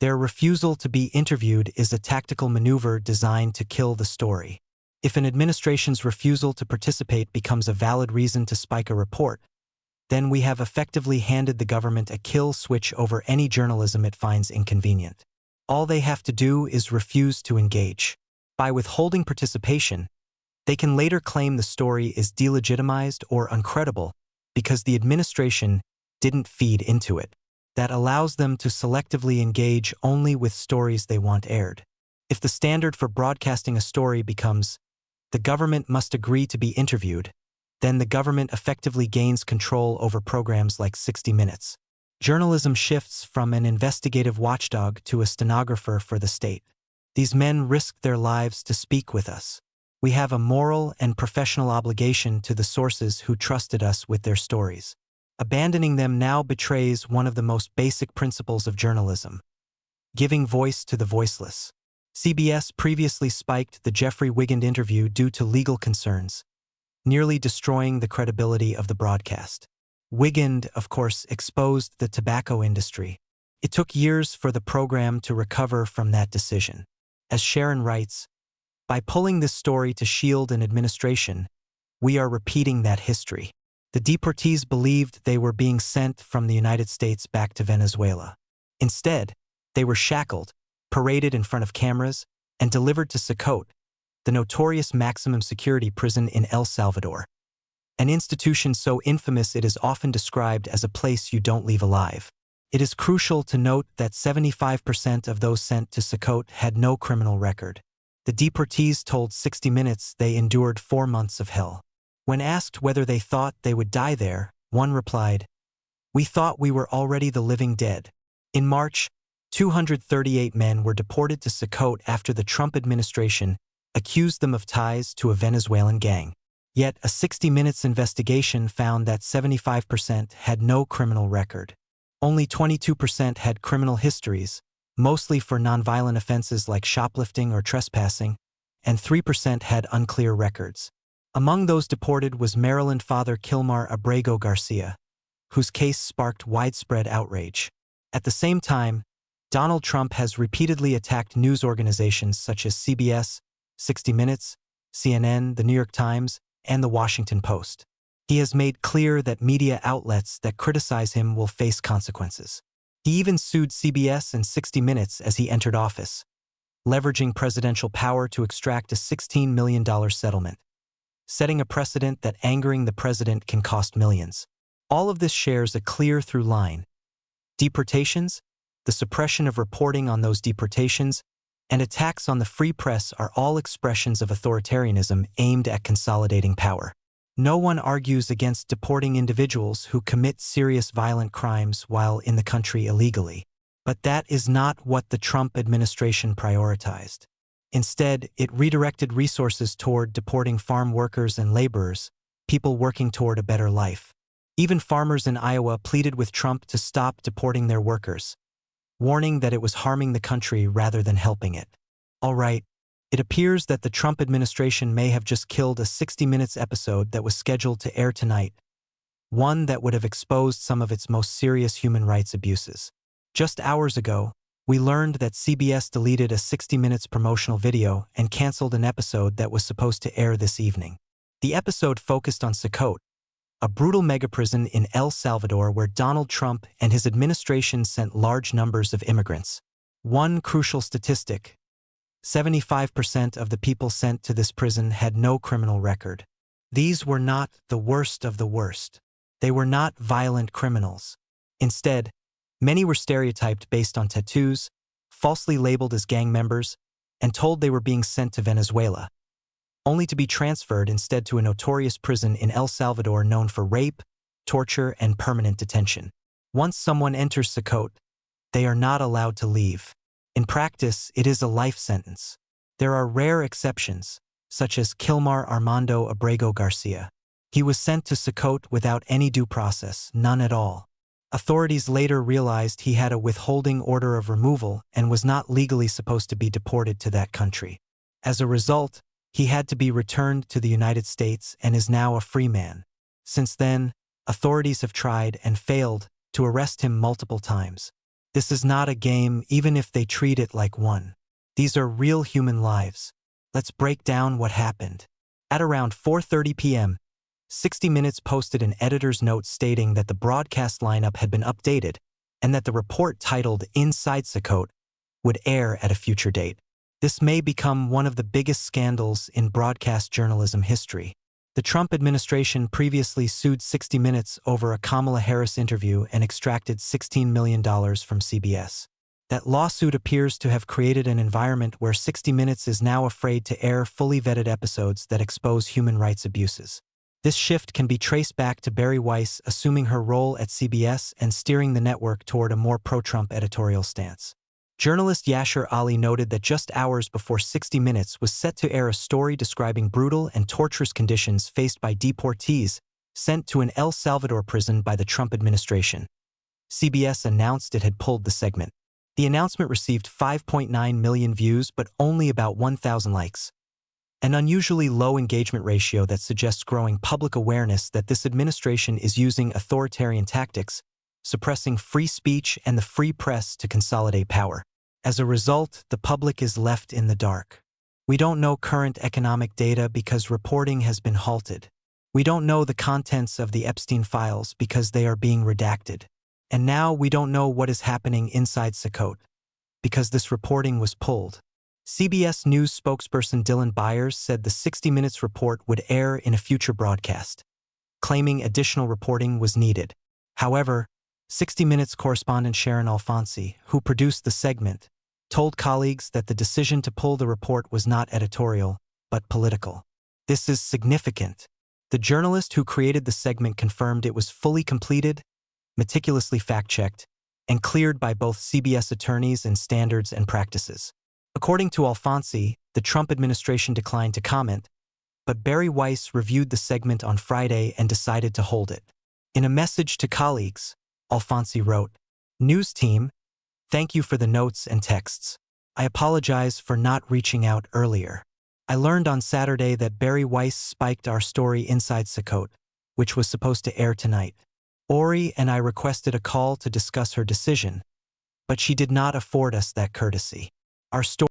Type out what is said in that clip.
Their refusal to be interviewed is a tactical maneuver designed to kill the story. If an administration's refusal to participate becomes a valid reason to spike a report, then we have effectively handed the government a kill switch over any journalism it finds inconvenient. All they have to do is refuse to engage. By withholding participation, they can later claim the story is delegitimized or uncredible because the administration didn't feed into it. That allows them to selectively engage only with stories they want aired. If the standard for broadcasting a story becomes, the government must agree to be interviewed, then the government effectively gains control over programs like 60 Minutes. Journalism shifts from an investigative watchdog to a stenographer for the state. These men risked their lives to speak with us. We have a moral and professional obligation to the sources who trusted us with their stories. Abandoning them now betrays one of the most basic principles of journalism: giving voice to the voiceless. CBS previously spiked the Jeffrey Wigand interview due to legal concerns, nearly destroying the credibility of the broadcast. Wigand, of course, exposed the tobacco industry. It took years for the program to recover from that decision. As Sharon writes, by pulling this story to shield an administration, we are repeating that history. The deportees believed they were being sent from the United States back to Venezuela. Instead, they were shackled, paraded in front of cameras, and delivered to Sicotte, the notorious maximum security prison in El Salvador. An institution so infamous it is often described as a place you don't leave alive. It is crucial to note that 75% of those sent to Sicotte had no criminal record. The deportees told 60 Minutes they endured 4 months of hell. When asked whether they thought they would die there, one replied, "We thought we were already the living dead." In March, 238 men were deported to Sicotte after the Trump administration accused them of ties to a Venezuelan gang. Yet a 60 Minutes investigation found that 75% had no criminal record. Only 22% had criminal histories, mostly for nonviolent offenses like shoplifting or trespassing, and 3% had unclear records. Among those deported was Maryland father Kilmar Abrego Garcia, whose case sparked widespread outrage. At the same time, Donald Trump has repeatedly attacked news organizations such as CBS, 60 Minutes, CNN, The New York Times, and The Washington Post. He has made clear that media outlets that criticize him will face consequences. He even sued CBS and 60 Minutes as he entered office, leveraging presidential power to extract a $16 million settlement, setting a precedent that angering the president can cost millions. All of this shares a clear through line: deportations, the suppression of reporting on those deportations, and attacks on the free press are all expressions of authoritarianism aimed at consolidating power. No one argues against deporting individuals who commit serious violent crimes while in the country illegally. But that is not what the Trump administration prioritized. Instead, it redirected resources toward deporting farm workers and laborers, people working toward a better life. Even farmers in Iowa pleaded with Trump to stop deporting their workers, warning that it was harming the country rather than helping it. All right, it appears that the Trump administration may have just killed a 60 Minutes episode that was scheduled to air tonight, one that would have exposed some of its most serious human rights abuses. Just hours ago, we learned that CBS deleted a 60 Minutes promotional video and canceled an episode that was supposed to air this evening. The episode focused on Sicotte, a brutal megaprison in El Salvador where Donald Trump and his administration sent large numbers of immigrants. One crucial statistic: 75% of the people sent to this prison had no criminal record. These were not the worst of the worst. They were not violent criminals. Instead, many were stereotyped based on tattoos, falsely labeled as gang members, and told they were being sent to Venezuela, only to be transferred instead to a notorious prison in El Salvador known for rape, torture, and permanent detention. Once someone enters Sicotte, they are not allowed to leave. In practice, it is a life sentence. There are rare exceptions, such as Kilmar Armando Abrego Garcia. He was sent to Sicotte without any due process, none at all. Authorities later realized he had a withholding order of removal and was not legally supposed to be deported to that country. As a result, he had to be returned to the United States and is now a free man. Since then, authorities have tried and failed to arrest him multiple times. This is not a game, even if they treat it like one. These are real human lives. Let's break down what happened. At around 4:30 p.m., 60 Minutes posted an editor's note stating that the broadcast lineup had been updated and that the report titled Inside Sakot would air at a future date. This may become one of the biggest scandals in broadcast journalism history. The Trump administration previously sued 60 Minutes over a Kamala Harris interview and extracted $16 million from CBS. That lawsuit appears to have created an environment where 60 Minutes is now afraid to air fully vetted episodes that expose human rights abuses. This shift can be traced back to Bari Weiss assuming her role at CBS and steering the network toward a more pro-Trump editorial stance. Journalist Yashar Ali noted that just hours before 60 Minutes was set to air a story describing brutal and torturous conditions faced by deportees sent to an El Salvador prison by the Trump administration. CBS announced it had pulled the segment. The announcement received 5.9 million views but only about 1,000 likes. An unusually low engagement ratio that suggests growing public awareness that this administration is using authoritarian tactics, suppressing free speech and the free press to consolidate power. As a result, the public is left in the dark. We don't know current economic data because reporting has been halted. We don't know the contents of the Epstein files because they are being redacted. And now we don't know what is happening inside Sakot because this reporting was pulled. CBS News spokesperson Dylan Byers said the 60 Minutes report would air in a future broadcast, claiming additional reporting was needed. However, 60 Minutes correspondent Sharon Alfonsi, who produced the segment, told colleagues that the decision to pull the report was not editorial, but political. This is significant. The journalist who created the segment confirmed it was fully completed, meticulously fact-checked, and cleared by both CBS attorneys and standards and practices. According to Alfonsi, the Trump administration declined to comment, but Bari Weiss reviewed the segment on Friday and decided to hold it. In a message to colleagues, Alfonsi wrote, "News team, thank you for the notes and texts. I apologize for not reaching out earlier. I learned on Saturday that Bari Weiss spiked our story Inside Sakot, which was supposed to air tonight. Ori and I requested a call to discuss her decision, but she did not afford us that courtesy. Our story